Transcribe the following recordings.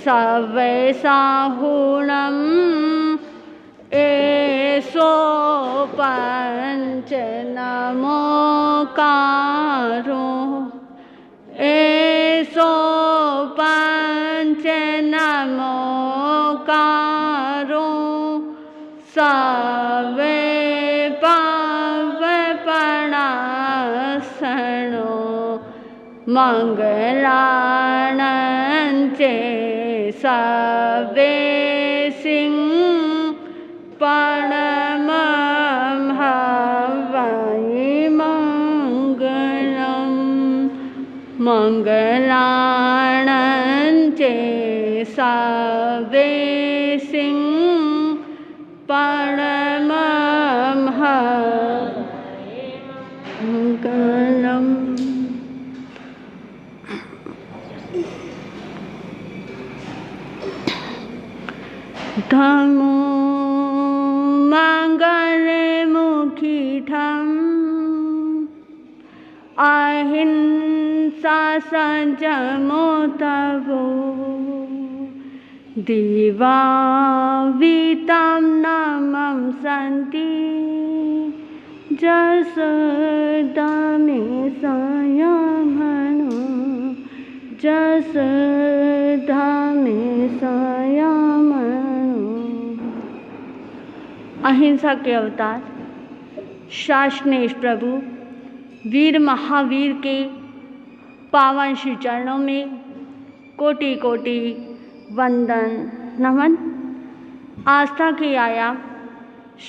सवै साहुणम् एसो पंच नमोकारो एसो पंच नमोकारो सवे पावपणासनो मंगलानंचे सवे सिंह पणमं हवै मंगलम मंगलानंचे सवे सिंह पणमं हवै मंगलम। धम्मो मंगले मुखी धम्म अहिंसा संयमो तवो दिवा वीतं नमं सन्ति जसदामे संयमनो जसदामे संयमनो। अहिंसा के अवतार शासनेश प्रभु वीर महावीर के पावन श्री चरणों में कोटि कोटि वंदन नमन। आस्था के आया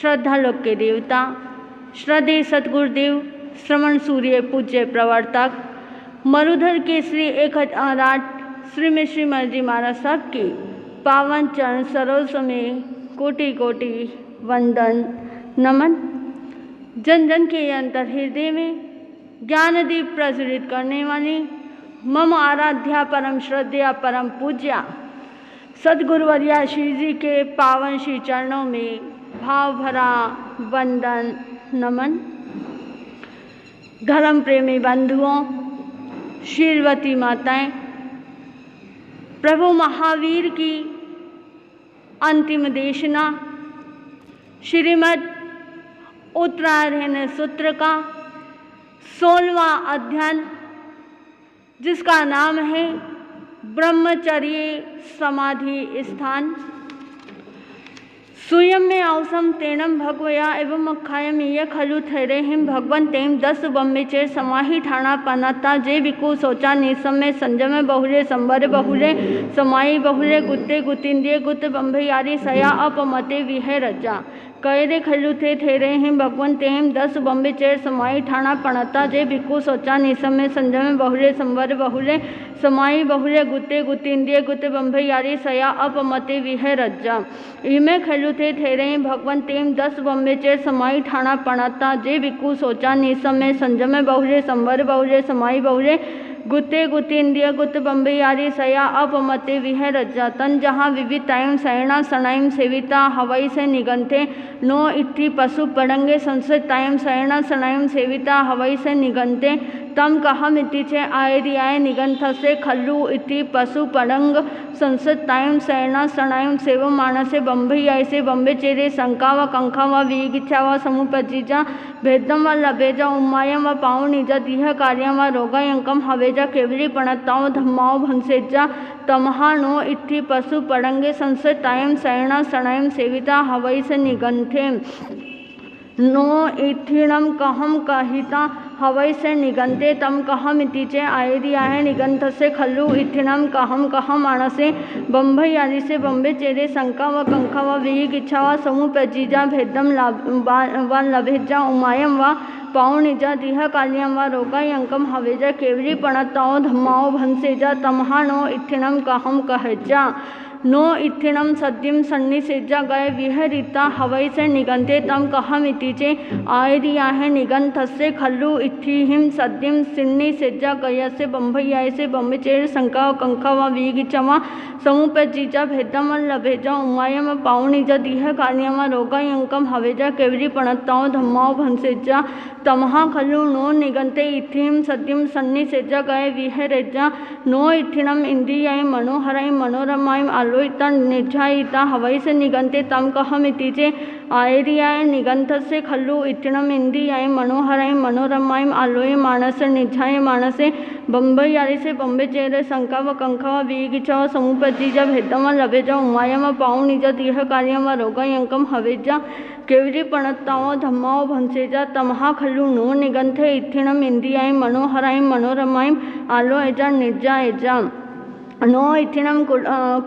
श्रद्धा लोक के देवता श्रद्धेय सतगुरुदेव श्रवण सूर्य पूज्य प्रवर्तक मरुधर के श्री 108 श्रीमती श्रीमती जी महाराज साहब के पावन चरण सरोज में कोटि कोटि वंदन नमन। जन जन के अंतर हृदय में ज्ञान दीप प्रज्वलित करने वाली मम आराध्या परम श्रद्धेया परम पूज्या सदगुरुवर्या श्री जी के पावन श्री चरणों में भाव भरा वंदन नमन। धर्म प्रेमी बंधुओं, शीलवती माताएं, प्रभु महावीर की अंतिम देशना श्रीमद् उत्तरायण सूत्र का 16वां अध्ययन जिसका नाम है ब्रह्मचर्य समाधि स्थान। स्वयं में औसम तेनम भगवया एवं अखायम ये खलु थैरे हिम भगवन तेम 10 बम्बे चेर समाही ठाणा पनाता जे विकु सोचा निसम में संजम बहुरे संबर बहुरे समाई बहुरे गुत्ते गुतिंदिये गुत बम्बे यारी सया अपमते विहे रजा कैरे खलु थे ठेरे हिम भगवन तेम 10 बम्बे चेर समाई ठाणा पनाता जे विकु सोचा निसम में संजम बहुरे संबर बहुरे समाई बहुरे गुत्ते गुतिंदिये गुत बम्बे यारी सया अपमते विहे रजा इमे खलु थे ठेरे भगवन तेम 10 बम्बे चेर समाई ठाणा पणाता जे विकु सोचा निसम में संजम बहुरे संवर बहुरे समाई बहुरे गुत्ते गुतिंदिय गुत बम्बे यारी सया अपमते विह रज्जा तन जहाँ विविध टाइम सैणा सनाइम सेविता हवाई से निगंथे नो इत्थि पशु पड़ंगे संसद टाइम सैणा सनाइम सेविता हवाई से निगंथे तम कहम इति चे आयरियाय निगंथ से खल्लू इति पशु पड़ंग संसद टाइम सैणा सनाइम सेव मानसे बम्बई ऐसे बम्बे चेरे शंका व कंखा व वीगिच्छा व समुपजीजा भेदम व लभेजा उमायम व पावनिजा दिह कार्यम व रोगायंकम हवेजा केवली पणताओ धम्माओ भंसेजा तमहा नो इत्थि पशु पड़ंगे संसद टाइम सैणा सनाइम सेविता हवाई से निगंथे नो इथिणम कहम कहिता हवै से निगंते तम कहम इतिचे आयरिया है निगंथ से खल्लू इथिणम कहम मानसे बम्बई आदि से बम्बे चेरे शंका व कंखा व वीग इच्छा व समूह प्रजीजा भेदम व लभेजा उमायम व पावनिजा दिह कालियम व रोगायंकम हवेजा केवली पणताओ धम्माओ भंसेजा तमहा नो इथिणम कहम कहेजा नो इत्थिणं सद्यं सन्निसेज्य गए विहरिता हवै से निगन्ते तम कहमिति चे आयरियाहे निगन्थस्य खल्लु इत्थिहिं सद्यं सन्निसेज्य गयस्य बंभयायसे बंबचेर संका कंका व वीगिचवा समुपजीजा भेदम लभेजा उमायम पावनिजा दीह कार्यम रोगायंकम हवेजा केवरी पणत्ताओ धम्माओ भंसेजा तमहा खल्लु नो निगन्ते इत्थिं सद्यं सन्निसेज्य गए विहरेजा नो इत्थिणं इंद्रियाय मनोहराय मनोरमाय आलोहिता निर्झायिता हवै से निगन्ते तम कहमिति चे आयरियाय निगन्थस्य खल्लु इत्थिणं इंद्रियाय मनोहराय मनोरमाय आलोय मानस निर्झाय मानसे बंबयारी से बंबे चेरे शंका व कंका व वीगिचा समुपजीजा भेदम लभेजा उमायम पावनिजा दीह कार्यम रोगायंकम हवेजा केवरी पणत्ताओ धम्माओ भंसेजा तमहा खल्लु नो निगन्थे इत्थिणं इंद्रियाय मनोहराय मनोरमाय आलोयजा निर्जायजा नो इत्थिणं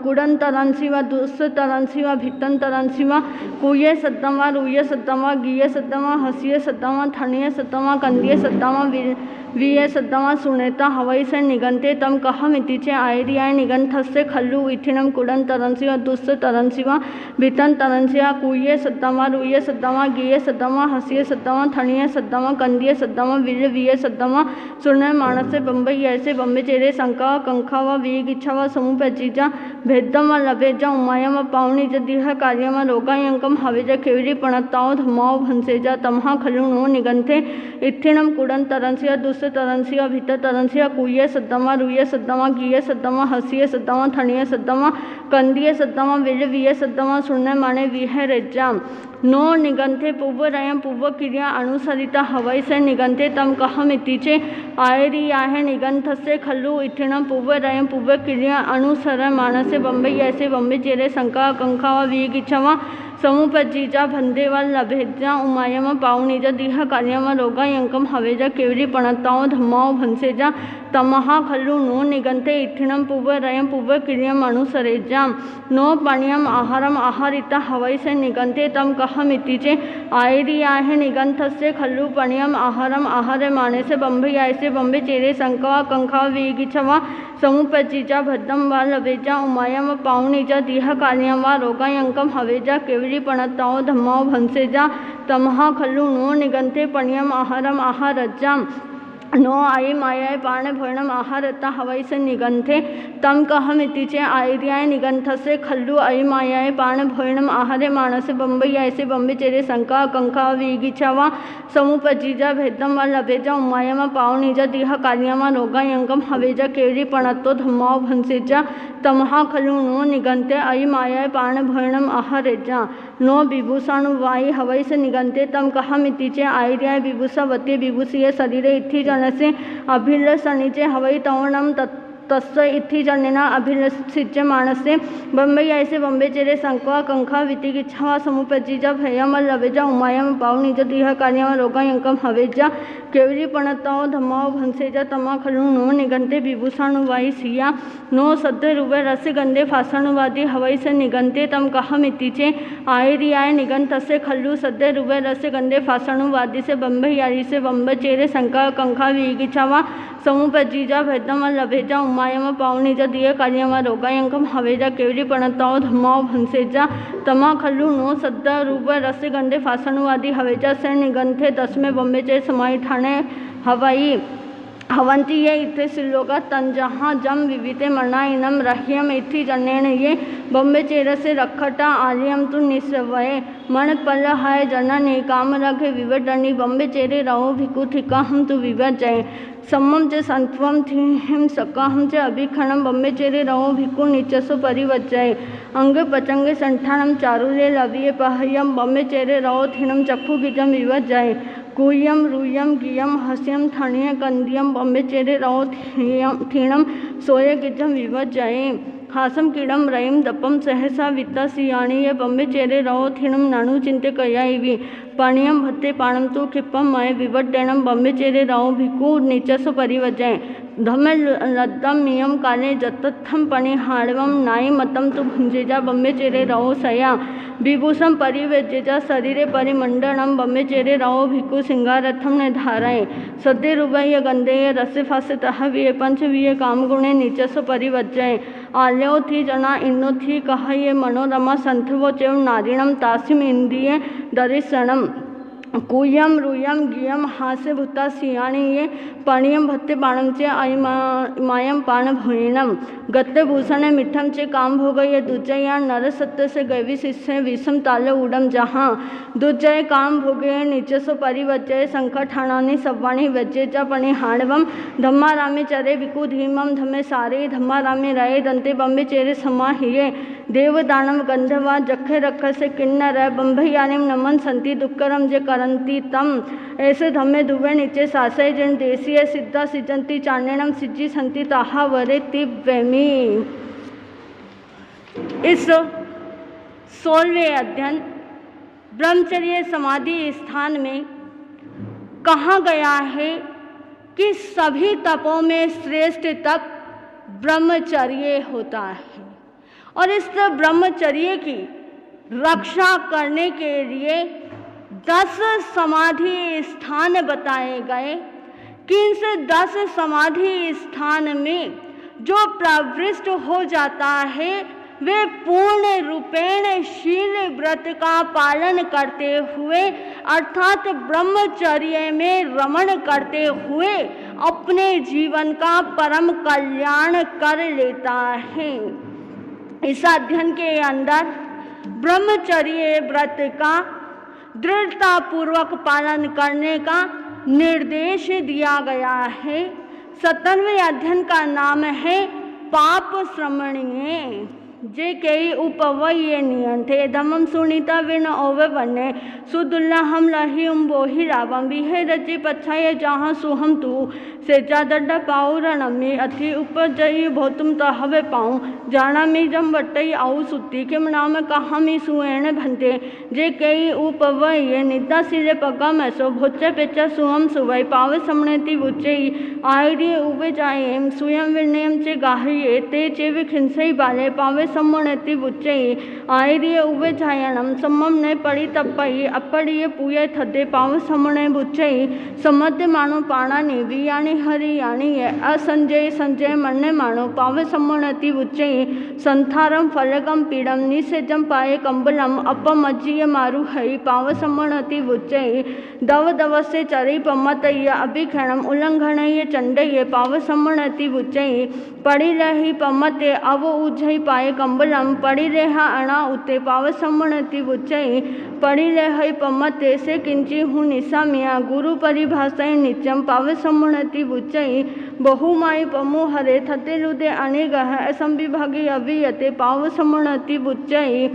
कुडंतरंसी व दुस्तरंसी व भित्तंतरंसी व कुये सद्दम व रूये सद्दम व गीये सद्दम व हसीये सद्दम व थणीये सद्दम व कंदिये सद्दम व वीये सद्दम व सुनेता हवै से निगन्ते तम कहमिति चे आयरियाय निगन्थस्य खल्लु इत्थिणं कुडंतरंसी व दुस्तरंसी व भित्तंतरंसी व कुये सद्दम व रूये सद्दम व गीये सद्दम व हसीये सद्दम व थणीये सद्दम व कंदिये सद्दम व वीये सद्दम व सुने मानसे बंबई ऐसे बंबे चेरे शंका कंखा व वीग व समुपजीजा भेदम लभेजा उमायम पावनिज दीह कार्यम रोगायंकम हवेजा केवरी पणत्ताओ धम्माओ भंसेजा तमहा खल्लु नो निगन्थे इत्थिणं कुडंतरंसी दुस्तरंसी भित्तरंसी कुये सद्दम रूये सद्दम गीये सद्दम हसीये सद्दम थणीये सद्दम कंदिये सद्दम वीये सद्दम सुनने माने विहरेजा नो निगन्थे पूर्वरयं पूर्वक्रिया अनुसरिता हवै से निगन्ते तम कहमिति चे आयरियाहे निगन्थस्य खल्लु इत्थिणं पूर्वरयं पूर्वक्रिया अनुसर मानसे बंबई ऐसे बंबे चेरे शंका कंका व वीगिचवा समुपजीजा भंदेवा लभेजा उमायम पावनिजा दीह कार्यम रोगायंकम हवेजा केवरी पणत्ताओ धम्माओ भंसेजा तमहा खल्लु नो निगन्ते इत्थिणं पूर्वरयं पूर्वक्रियम अनुसरेजा नो पाणियम आहारम आहारिता हवै से निगन्ते तम कहमिति चे आयरियाहे निगन्थस्य खल्लु पाणियम आहारम आहारे माने से बंबई ऐसे बंबे चेरे शंका कंखा वीगिचवा समुपजीजा भद्दम व लभेजा उमायम पावनिजा दीह कार्यम व रोगायंकम हवेजा केवरी पणत्ताओ धम्माओ भंसेजा तमहा खल्लु नो निगन्ते पणियम आहारम आहारजा नो आई मायाय पाण भरणम आहारता हवै से निगन्थे तम कहमिति चे आयरियाय निगन्थस्य खल्लु आई मायाय पाण भरणम आहारे मानसे बंबई ऐसे बंबे चेरे शंका कंका वीगिचवा समुपजीजा भेदम व लभेजा उमायम पावनिजा दीह कार्यम रोगायंकम हवेजा केवरी पणत्तो धम्माओ भंसेजा तमहा खल्लु नो निगन्ते आई मायाय पाण भरणम आहारेजा नो विभूषाणुवाई हवै से निगन्ते तम कहमिति चे आयरियाय विभूषावती विभूषीय शरीरे इत्थि जनसे अभिलषणिचे हवै तवणम तस्य इत्थि जनेन अभिलषिच्य मानसे बंबई ऐसे बंबे चेरे शंका कंखा वितिगिच्छा समुपजीजा भयम लभेजा उमायम पावनिज दीह कार्यम रोगायंकम हवेजा केवरी पणत्ताओ धम्माओ भंसेजा तमा खल्लु नो निगन्ते विभूषाणुवाई सिया नो सद्य रूपे रस गंधे फाषाणुवादी हवै से निगन्ते तम कहमिति चे आयरियाय निगन्थस्य खल्लु सद्य रूपे रस गंधे फाषाणुवादी से बंबई यारी से बंबे चेरे शंका कंखा वीगिच्छा समुपजीजा भेदम लभेजा उमायम पावनिज दीह कार्यम रोगायंकम हवेजा केवरी पणत्ताओ धम्माओ भंसेजा तमा खल्लु नो सद्य रूप रस गंधे फाषाणुवादी हवेजा से निगन्थे दसमे बंबे चे समाई ठाणे हवाई हवंती ये इत्थे सिल्लोगा तंजहा जम विविते मनाइनम रह्यम इत्थि जनेन ये बंबे चेर से रखटा आर्यम तु निस्वये मन पल हाय जननी काम रखे विवटनी बंबे चेरे रहो भिकु थिका हम तु विवट जय सम्मम च संत्वम थिम सकाहम च अभिखणम बंबे चेरे रहो भिकु निचसु परिवज्जय अंग पचंगे संठानम चारुले लविये पहयम बंबे चेरे रहो थिणम चक्षु गिजम विवज्जय गुह्यम रूयम गियम हस्यम थणीय कंदियम बंबे चेरे रहो थीणम सोये गिजम विवज्जय हासम कीड़म रईम दपम सहसा वित्ता सियाणी ये बंबे चेरे रहो थिणम नानु चिंते कया इवी पाणियम भत्ते पाणम तु खिप्पम मय विवड्डेणम बंबे चेरे रहो भिकु निचसु परिवजय धमे लद्दम नियम काले जतत्थम पणि हाड़वम नाई मतम तु भुंजेजा बंबे चेरे रहो सया विभूषम परिवेजेजा शरीरे परिमंडलम बंबे चेरे रहो भिकु सिंगारथम ने धाराए सद्य रुभय गंधेय रसे फासे तहवीय पंचवीय काम गुणे निचसु परिवज्जय आल्यो थी जना इन्नो थी कह ये मनोरमा संथवो चेव नारिणम तासिम इंद्रिय दर्शनम कूयम रूयम गियम हास्य भूता सियाणी ये पणियम भत्ते बाणम चे मायम पाण भूषणम गत्ते भूषण मिठम चे काम भोग ये दुजया नर सत्य से गैवी शिष्य विषम ताल उडम जहाँ दुजय काम भोगे निचसो परिवच्चय संकठाणानि सव्वाणी वज्जे च पणि हाणवम धम्मा रामे चरे विकु धीमम धम्मे सारे धम्मा रामे रहे दंते बम्बे चेरे समाहिये देवदानव गंधवा जखे रख से किन्नर बंभयानिम नमन संति दुक्करम जे करंती तम ऐसे धम्मे दुवे नीचे सासय जन देशीय सिद्धा सिजंती चाण्यनम सिज्जी संति ताहा वरे तिव्यमी। इस 16वें अध्ययन ब्रह्मचर्य समाधि स्थान में कहा गया है कि सभी तपों में श्रेष्ठ तप ब्रह्मचर्य होता है और इस ब्रह्मचर्य की रक्षा करने के लिए 10 समाधि स्थान बताए गए कि इस 10 समाधि स्थान में जो प्रविष्ट हो जाता है वे पूर्ण रूपेण शील व्रत का पालन करते हुए अर्थात ब्रह्मचर्य में रमण करते हुए अपने जीवन का परम कल्याण कर लेता है। इस अध्ययन के अंदर ब्रह्मचर्य व्रत का दृढ़ता पूर्वक पालन करने का निर्देश दिया गया है। 17वें अध्ययन का नाम है पाप श्रमणीय जे कई उपवय नियन थे धमम सुनीता विन ओवे बने सुदुल्ला हम लही बोही रावम विहे रची पछाए जहाँ सुहम तू से चादड्डा पाऊ रणमी अथि उपजई भोतुम तहवे पाऊँ जाना मी जम बटई आऊ सुती किम नाम कहा मी सुएण भंते जे कई उपवय निदा सिरे पगा मैसो भोचे पेचा सुहम सुवई पावे समनेति बुचई आयरिय उबे जाए सुयम विनयम चे गाहरिये ते चेवे खिंसई बाले पावे सम्मणति बुच्चई आयरिय उबे जायणम सम्मम ने पड़ी तपई अपड़िय पूये थदे पाव सम्मणे बुच्चई समध्य मानो पाणा नेवी यानी हरि यानी असंजय संजय मन्ने मानो पाव सम्मणति बुच्चई संथारम फलगम पीड़म निसेजम पाए कंबलम अपमज्जीय मारु हई पाव सम्मणति बुच्चई दव दवसे चरई पमतय अभिक्षणम उल्लंघनय चंडय पाव सम्मणति बुच्चई पड़ी रही पमते अव उज्जई पाए कंबलम पड़ी रेहा अणा उते पाव सम्मणति बुच्चई पड़ी रही पमते से किंची हूँ निशा मिया गुरु परिभाषाएं नित्यम पाव सम्मणति बुच्चई बहुमाई पमु हरे थते रुदे अनेगह असंविभागी अभियते पाव सम्मणति बुच्चई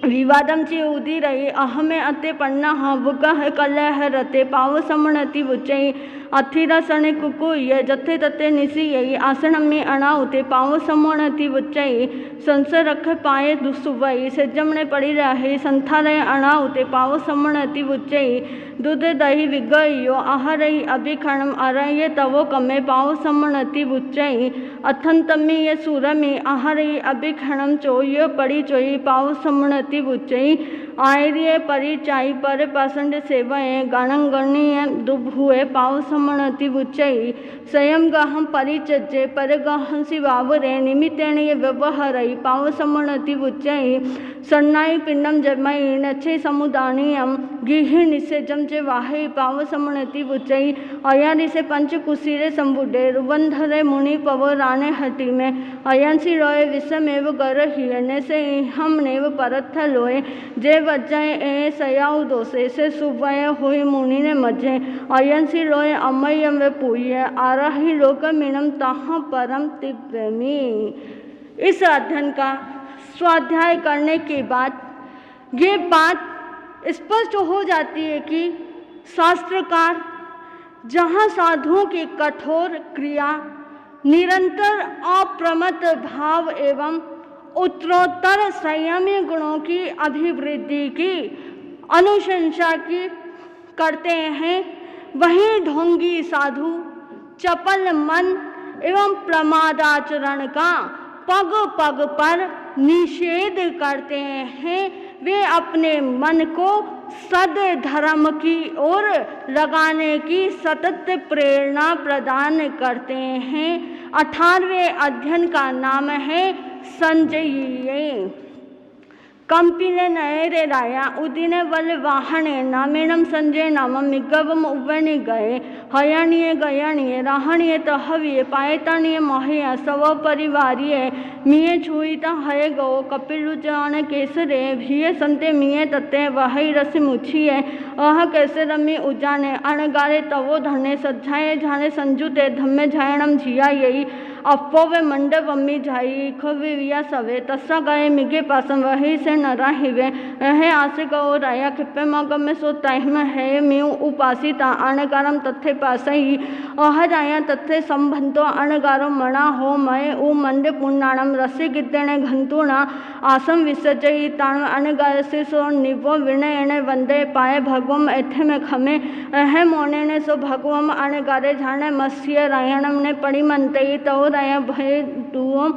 विवादम चे उदी रही अहमे अते पन्ना बुगह कलह रते पाव सम्मणति बुच्चई अथिरा सणे कुकुय जथे तथे निसी आसन में अणाउते पाव सम्मणति बुच्चई संसर रख पाए दुसुवई सेजमने पड़ी रहे संथारय अणाउते पाव सम्मणति बुच्चई दूध दही विगयो आहरई अभिक्षणम अरय तवो कमे पाव सम्मणति बुच्चई अथंतमी ये सूरमी आहरई अभिक्षणम चोय पड़ी चोई पाव सम्मणति बुच्चई आयरिय परिचाई पर पासंड सेवये गणंगणीय दुब हुए पाव सम्मणति बुच्चई स्वयं गहम परिचज्जे पर गहम शिवावरे निमित्तेन ये व्यवहारई पाव सम्मणति बुच्चई सन्नाई पिंडम जमई नच्छे समुदानीयम गिहि निसेजम चे वाहे पाव सम्मणति बुच्चई अयानि से पंच कुसीरे संबुडे रुबंधरे मुनि पव राणे हटी में अयंसी रोए विषमेव गरहियने से हम नेव परथ लोए जे वज्जय ए सयाउ दोसे से सुवय होय मुनि ने मजे अयंसी रोए अमयम वे पूय आराही लोक मिनम ताहा परम तिव्यमी। इस अध्ययन का स्वाध्याय करने के बाद ये बात स्पष्ट हो जाती है कि शास्त्रकार जहाँ साधुओं की कठोर क्रिया निरंतर अप्रमत्त भाव एवं उत्तरोत्तर संयमी गुणों की अभिवृद्धि की अनुशंसा की करते हैं वहीं ढोंगी साधु चपल मन एवं प्रमादाचरण का पग पग पर निषेध करते हैं। वे अपने मन को सद धर्म की ओर लगाने की सतत प्रेरणा प्रदान करते हैं। 18वें अध्ययन का नाम है संजयी। कंपिने नयरे राया उदिने वल वाहने नामेणम संजय नाम मिगवम उवनि गए हयाणीय गयाणीय राहणीय तहवीय पायताणीय महया सव परिवारिये मिये छुईता हय गो कपिलुचान केसरे भिये संते मिये तत्ते वहई रसि मुछिये अह कैसे रमी उजाने अणगारे तवो धने सज्जाए झाने संजुते धम्मे झायणम झिया यही अपोवे मंडप अम्मी झाई खविया सवे तस्सा गए मिगे पासम वही से न राहिवे है आसे गो राया खिप्पे मगम में सो ताहिम है म्यू उपासिता अणगारम तथे पासई अह राया तथे संबंधो अणगारो मणा हो मय उ मंडे पुण्णाणम रसे गिद्देणे घंतुणा आसम विसर्जई ताण अणगार से सो निवो विनयणे वंदे पाए भगवम एथे में खमे अह मोने ने सो भगवम अणगारे झाणे मत्स्य रायणम ने पड़ी मनते तो राया भय दुओ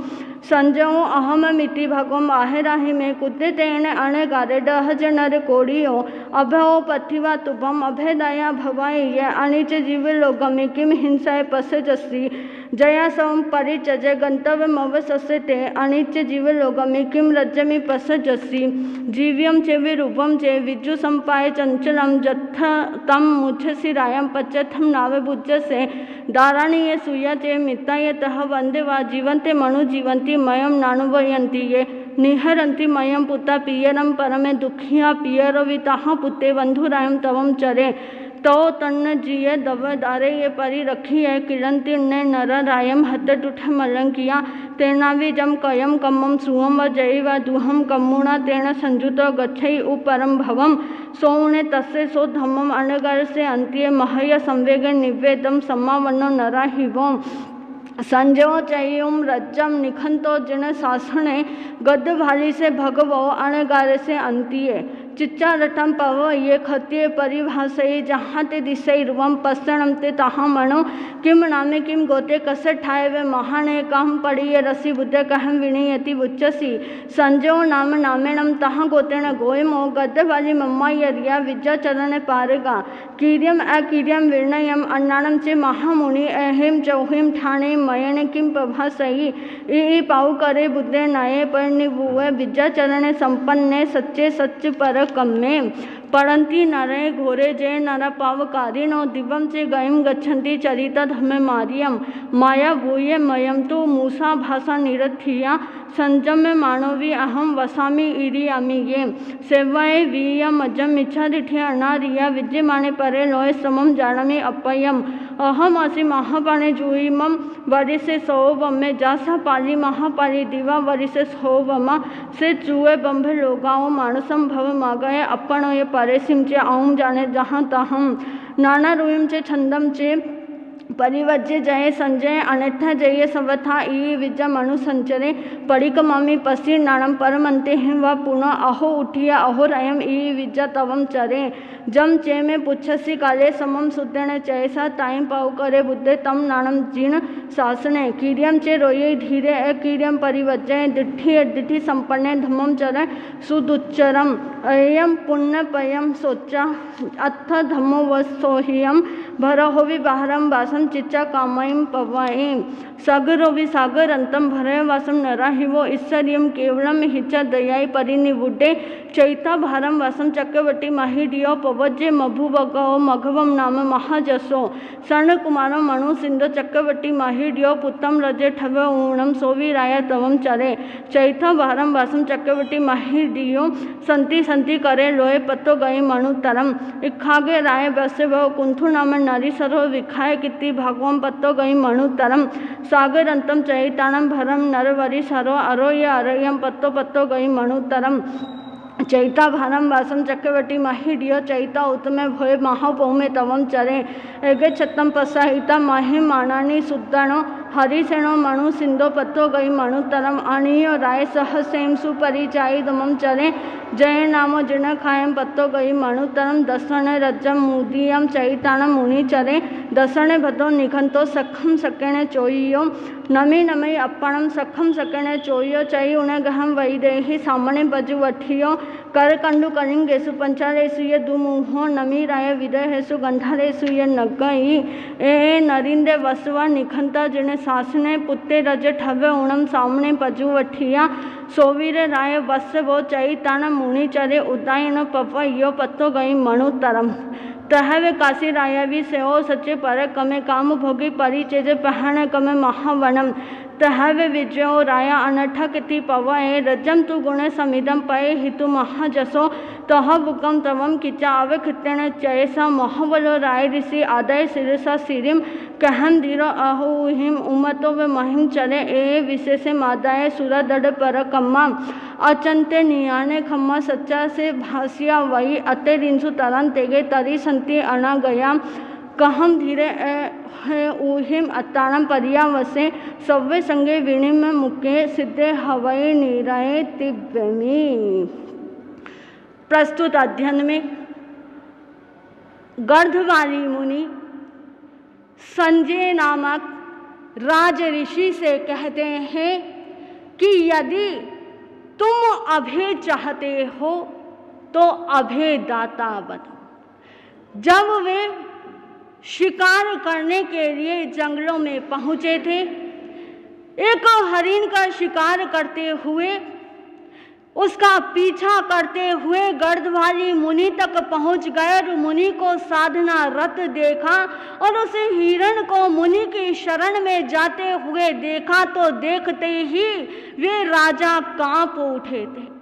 संजो अहम मिति भगवम आहे राही में कुत्ते तेने अणगारे डह जनर कोड़ियो अभयो पथिवा तुभम अभय दया भवाई ये अनिच जीव लोगमी किम हिंसाए पसे जसी जया सम परिचजे गंतव्य मव सस्ते अनिच जीव लोगमी किम रज्जमी पस जसी जीव्यम चे विरूपम चे विजु संपाय चंचलम जत्थ तम मुझसी रायम पच्चथम नावे बुज्जसे दाराणीय सुया चे मिताय तह वंदे वा जीवंते मनु जीवंती मयम नानुभयंती ये निहरंती मयम पुता पियरम परमे दुखिया पियरो विताह पुते बंधुरायम तवम चरे तो तन्न जिये दव दारे ये परी रखी है किरंती ने नर रायम हत टूठ मलंकिया तेना भी जम कयम कमम सुहम व जय व दुहम कमुणा तेन संजुत गच्छई उ परम भवम सोने तस्य सो धम्मम अनगर से अंत्य महय संवेगे निवेदम समावन्नो नरा हिवोम संजो चयुम रज्जम निखंतो जिन सासणे गद भाली से भगवो अणगार से अंतिये चिच्चा रटम पव ये खत्ये परिभाषे जहाँ ते दिशई रुवम पसणम ते तहाँ मणो किम नामे किम गोते कसे ठाए वे महाने कहम पड़िये रसी बुद्धे कहम विणयति बुच्चसी संजो नाम नामेणम तहाँ गोतेण गोयमो गद वाली मम्मा यरिया विद्या चरण पारगा कीर्यम अकीर्यम विर्णयम अन्नाणम चे महामुनि अहिम चौहिम ठाणे मयणे किम प्रभासई ई पाऊ करे बुद्धे नये पर निभुए विद्या चरणे संपन्ने सच्चे सच्च पर कम्मे पड़ंती नरे घोरे जय नर पावकारिणो दिवम चे गयम गच्छन्ति चरिता धम्मे मारियम माया भूये मयम तो मूसा भाषा निरथिया संजम में मानवी अहम वसामी इरियामी ये सेवाए वीयम अजम इच्छा दिठे अनारिया विद्यमाने परे लोय समम जानमी अपयम अहम असी महापाणे जुईमम वरिसे सोवम में जासा पाली महापाली दिवा वरिसे सोवमा से चुए बंभ लोगाओ मानसम भव मागये अपनो ये परे सिमचे आऊम जाने जहाँ तहम नाना रुइम चे छंदम चे परिवज्य जय संजय अनठ जय सवथा ई विद्या मनु संचरे पड़िक मामी पसीर नाणम परमंते हैं व पुनः अहो उठिया अहो रयम ई विद्या तवम चरे जम चे में पुच्छसी काले समम सुतेण चैसा ताइम पाऊ करे बुद्धे तम नाणम जिन सासने कीर्यम चे रोये धीरे ए कीर्यम परिवज्य दिठी संपन्ने धम्मम चरण सुदुच्चरम अयम पुण्य पयम सोचा अथ धम्मो वसोहियम भरहो विबाहरम वासम चिच्चा कामयम पवायम सागरो वि सागर अंतम भरय वासम नराहिवो ईश्वरियम केवलम हिचा दयाई परिनिवुडे चैता भारम वासम चक्रवर्ती माहिडियो पवज्जे मभुवगो मघवम नाम महाजसो सर्ण कुमारम मनु सिंधु चक्रवर्ती माहिडियो पुत्तम रजे ठव ऊणम सोवी राय तवम चरे चैता भारम वासम चक्रवर्ती माहिडियो संति संति करे लोए पत्तो गई मनु तरम इखागे राय बसे वह कुंथु नाम नारी सरो विखाए किति भगवम पत्तो गई मनु तरम सागर अंतम चैतानम भरम नरवरी सरो अरो या अरयम पत्तो पत्तो गई मनु तरम चैता भारम वासम चक्रवर्ती माहिडियो चैता उत्तमे भोय महापौमे तवम चरे एगे छत्तम पसाहिता माहि मानानी सुद्दानो हरिसेनो मणु सिंधो पत्तो गई मणु तरम अणियो राय सह सेम सुपरिचाई दमम चरे जय नामो जिन खायम पत्तो गई मणु तरम दसन रज्जम मुदियम चैतानम मुनि चरे दसणे भद्रो निघंतो सखम सकेणे चोइयो नमी नमी अपणम सखम सकेणे चोइयो चई उणे गहम वैदेही सामणे बजु वठियो कर कंडु करिंगेसु पंचारेसु ये दुमुहो नमी राय विदेहेसु गंधारेसु ये नगई ए नरिंदे वसुआ निखंता जिने सासने पुत्ते रज ठवे उणम सामणे बजु वठिया सोवीरे राय वस वो चई तन मुनि चरे उदायन पप यो पत्तो गई मणु तरम तहवे काशी राया भी सेओ सच्चे पर कमे काम भोगी परिचय पहण कमे महावनम तहवे विजयो राया अनठ किति पवए रजम तु गुण समिदम पय हितु महाजसो तह बुकम तवम किचा अवे खितण चयसा महावलो राय ऋषि आदय सिरसा सिरिम कहम धीरो अहुहिम उमतो व महिम चले ए विशेष मादाय सुरा दड़ पर कम्मा अचंते नियाने खम्मा सच्चा से भासिया वही अते रिंसु तरन तेगे तरी संति अना गया कहम धीरे है ऊहिम अतारम परिया वसे सव्वे संगे विणिम मुके सिद्धे हवई नीराए तिब्बमी। प्रस्तुत अध्ययन में गर्धवाली मुनि संजय नामक राज ऋषि से कहते हैं कि यदि तुम अभय चाहते हो तो अभय दाता बनो। जब वे शिकार करने के लिए जंगलों में पहुंचे थे, एक हरिण का शिकार करते हुए उसका पीछा करते हुए गर्दवाली मुनि तक पहुंच गए और मुनि को साधना रत देखा और उस हिरण को मुनि की शरण में जाते हुए देखा तो देखते ही वे राजा कांप उठे थे।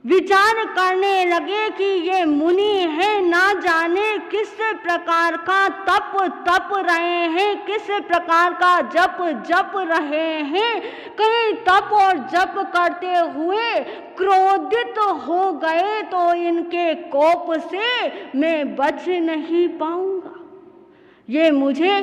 विचार करने लगे कि ये मुनि है, ना जाने किस प्रकार का तप रहे हैं, किस प्रकार का जप रहे हैं। कहीं तप और जप करते हुए क्रोधित हो गए तो इनके कोप से मैं बच नहीं पाऊंगा, ये मुझे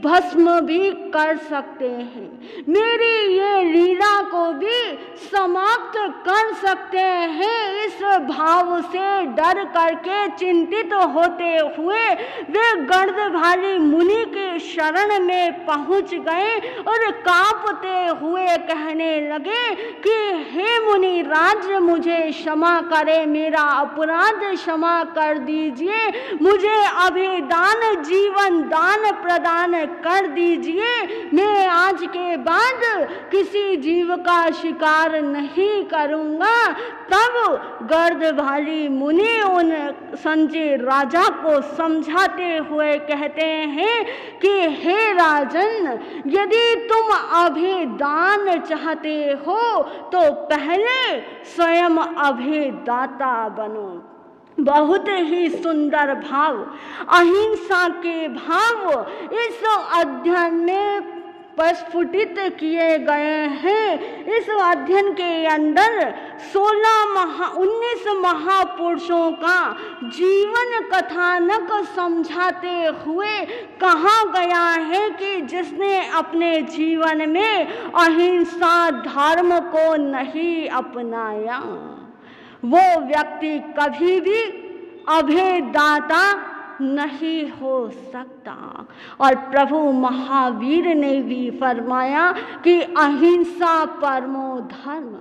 भस्म भी कर सकते हैं, मेरी ये लीला को भी समाप्त कर सकते हैं। इस भाव से डर करके चिंतित होते हुए वे गर्दभाली मुनि के शरण में पहुंच गए और कांपते हुए कहने लगे कि हे मुनि राज, मुझे क्षमा करे, मेरा अपराध क्षमा कर दीजिए, मुझे अभिदान जीवन दान प्रदान कर दीजिए। मैं आज के बाद किसी जीव का शिकार नहीं करूंगा। तब गर्दभाली मुनि उन संजय राजा को समझाते हुए कहते हैं कि हे राजन, यदि तुम अभिदान चाहते हो तो पहले स्वयं अभिदाता बनो। बहुत ही सुंदर भाव, अहिंसा के भाव इस अध्ययन में प्रस्फुटित किए गए हैं। इस अध्ययन के अंदर 19 महापुरुषों का जीवन कथानक समझाते हुए कहा गया है कि जिसने अपने जीवन में अहिंसा धर्म को नहीं अपनाया वो व्यक्ति कभी भी अभयदाता नहीं हो सकता। और प्रभु महावीर ने भी फरमाया कि अहिंसा परमो धर्म,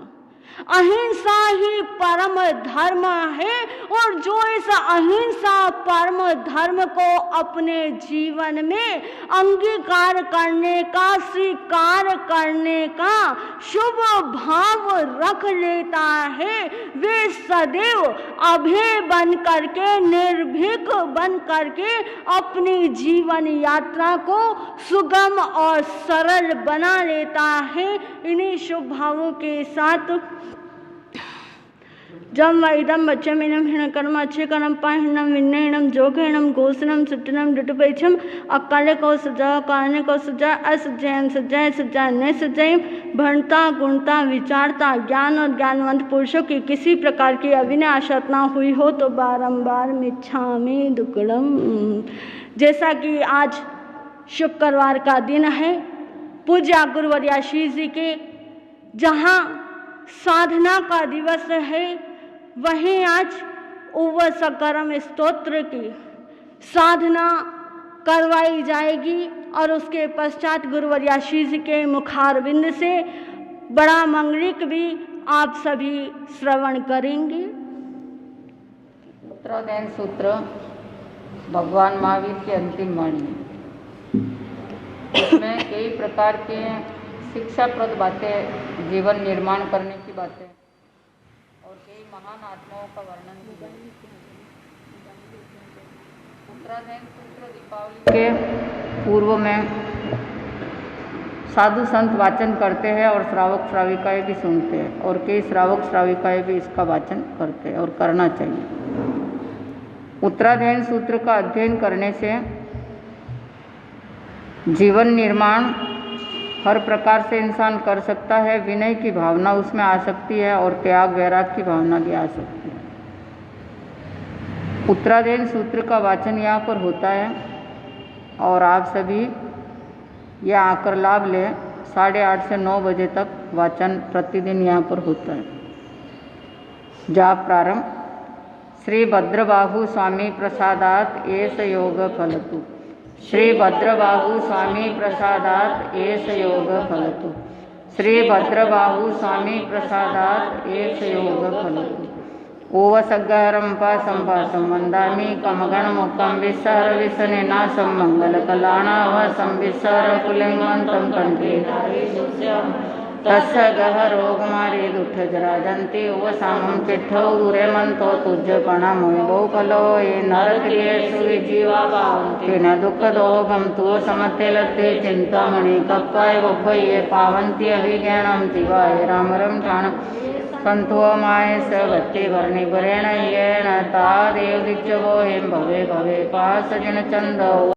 अहिंसा ही परम धर्म है। और जो इस अहिंसा परम धर्म को अपने जीवन में अंगीकार करने का, स्वीकार करने का शुभ भाव रख लेता है, वे सदैव अभय बन करके, निर्भीक बन करके अपनी जीवन यात्रा को सुगम और सरल बना लेता है। इन्हीं शुभ भावों के साथ जम वैदम बच्चमिनम हिणकर्म अच्छे कर्म पाहिणम विनयनम जोगेणम घोषणम सुटनम दुटुपेक्षम अकाले को सजा काने को सजा असजयम सजाए सजाए न सजाए भणता गुणता विचारता ज्ञान और ज्ञानवंत पुरुषों की किसी प्रकार की अविनाशा ना हुई हो तो बारंबार मिच्छामि दुक्कडम। जैसा कि आज शुक्रवार का दिन है, पूज्य गुरुवर्य आशीष जी के जहाँ साधना का दिवस है, वहीं आज उवसकरम स्तोत्र की साधना करवाई जाएगी और उसके पश्चात गुरुवर्या श्री जी के मुखारविंद से बड़ा मंगलिक भी आप सभी श्रवण करेंगे। उत्तराधायन सूत्र भगवान महावीर की अंतिम वाणी। इसमें कई प्रकार के शिक्षाप्रद बातें, जीवन निर्माण करने की बातें और कई महान आत्माओं का वर्णन किया है। उत्तराधायन सूत्र दीपावली के पूर्व में साधु संत वाचन करते हैं और श्रावक श्राविकाएं भी सुनते हैं और कई श्रावक श्राविकाएं भी इसका वाचन करते हैं और करना चाहिए। उत्तराधायन सूत्र का अध्ययन करने से जीवन निर्माण हर प्रकार से इंसान कर सकता है। विनय की भावना उसमें आ सकती है और त्याग वैराग की भावना भी आ सकती है। उत्तराधायन सूत्र का वाचन यहाँ पर होता है और आप सभी यहाँ आकर लाभ लें। 8:30 से 9 बजे तक वाचन प्रतिदिन यहाँ पर होता है। जाप प्रारंभ। श्री भद्रबाहु स्वामी प्रसादात एस योग फलतु। श्री भद्रबाहु स्वामी प्रसादात एस योग फलतु। श्री भद्रबाहु स्वामी प्रसादात एस योग फलतु। ओवसग्गहरं पासं वन्दामि कमगणमुखं विस्सर विसनेनासं मङ्गलकलाणावसं विस्सर कुलिङ्गन्तं कण्ठे तस्य गहरोगमारी दुःखजराजन्ति ओवसामं चिट्ठौ दूरेमन्तो तुज्यपणमोय बहुफलो ये नरक्रियेषु विजीवा पावन्ति तेन दुःखदोगं तु समते लब्धे चिन्तामणि कप्पाय वोभये पावन्ति अभिज्ञानं शिवाय रामरं ठाणं संतो माय सवत्ति वर्णिवरेण येन तादेव दिच्यवो हेम भवे भवे पासजन चंदो।